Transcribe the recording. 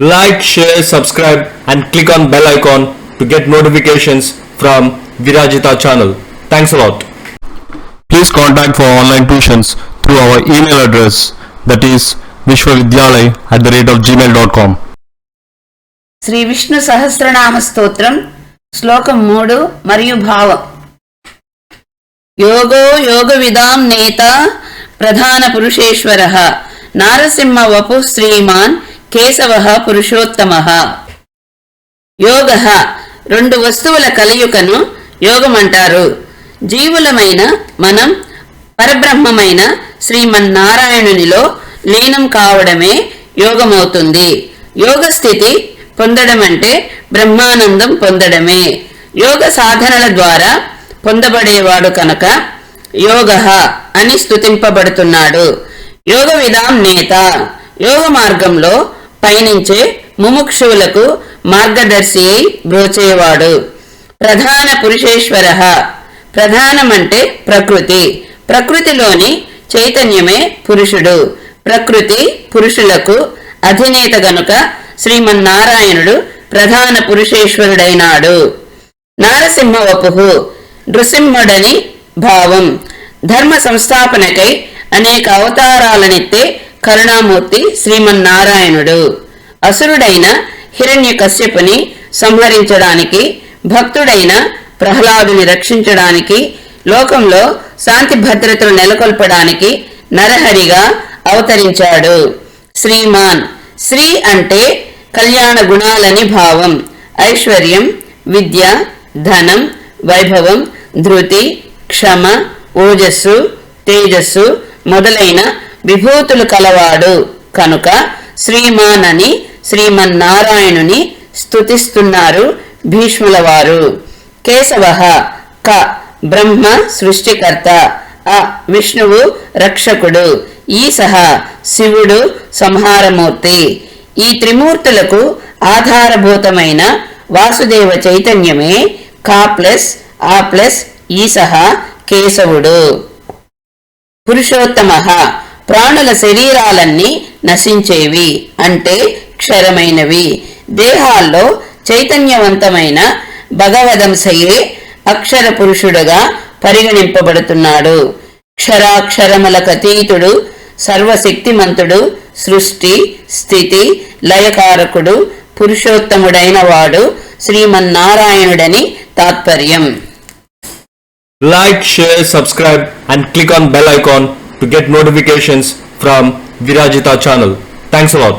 Like, share, subscribe and click on bell icon to get notifications from Virajita channel. Thanks a lot. Please contact for online tuitions through our email address, that is vishwavidyalay@gmail.com. Shri Vishnu Sahasranama స్తోత్రం శ్లోకం 3 మరియు భావం. యోగో యోగ విదాం నేత ప్రధాన పురుషేశ్వరః నారసింహ వపు శ్రీమాన్ కేశవః పురుషోత్తమః. యోగః రెండు వస్తువుల కలయికను యోగమంటారు. జీవులమైన మనం పరబ్రహ్మమైన శ్రీమన్నారాయణునిలో లీనం కావడమే యోగమవుతుంది. యోగ స్థితి పొందడం అంటే బ్రహ్మానందం పొందడమే. యోగ సాధనల ద్వారా పొందబడేవాడు కనుక యోగః అని స్తుతింపబడుతున్నాడు. యోగ విదాం నేత యోగ మార్గంలో పయనించే ముముక్షువులకు మార్గదర్శి అయి బ్రోచేవాడు. ప్రధాన పురుషేశ్వరః ప్రధానమంటే ప్రకృతి, ప్రకృతిలోని చైతన్యమే పురుషుడు. ప్రకృతి పురుషులకు అధినేత గనుక శ్రీమన్నారాయణుడు ప్రధాన పురుషేశ్వరుడైనాడు. నారసింహ వపుః నృసింహుడని భావం. ధర్మ సంస్థాపనకై అనేక అవతారాలనెత్తే కరుణామూర్తి శ్రీమన్నారాయణుడు. అసురుడైన హిరణ్యకశ్యపుని సంహరించడానికి, భక్తుడైన ప్రహ్లాదుని రక్షించడానికి, లోకంలో శాంతి భద్రతలు నెలకొల్పడానికి నరహరిగా అవతరించాడు. శ్రీమాన్ శ్రీ అంటే కళ్యాణ గుణాలని భావం. ఐశ్వర్యం, విద్య, ధనం, వైభవం, ధృతి, క్షమ, ఓజస్సు, తేజస్సు మొదలైన విభూతులు కలవాడు కనుక శ్రీమాన్ అని శ్రీమన్నారాయణుని స్తుతిస్తున్నారు భీష్ముల వారు. కేశవః క బ్రహ్మ సృష్టికర్త, అ విష్ణువు రక్షకుడు, ఈశః శివుడు సంహారమూర్తి. ఈ త్రిమూర్తులకు ఆధారభూతమైన వాసుదేవ చైతన్యమే కా ప్లస్ ఆ ప్లస్ ఈశః కేశవుడు. పురుషోత్తమః ప్రాణుల శరీరాలన్నీ నశించేవి అంటే క్షరమైనవి. దేహాల్లో చైతన్యవంతమైన భగవదంశయే అక్షర పురుషుడుగా పరిగణింపబడుతున్నాడు. క్షరాక్షరములకతీతుడు, సర్వశక్తిమంతుడు, సృష్టి స్థితి లయకారకుడు, పురుషోత్తముడైన వాడు శ్రీమన్నారాయణుడని తాత్పర్యం. Like, share, subscribe and click on bell icon to get notifications from Virajita channel. Thanks a lot.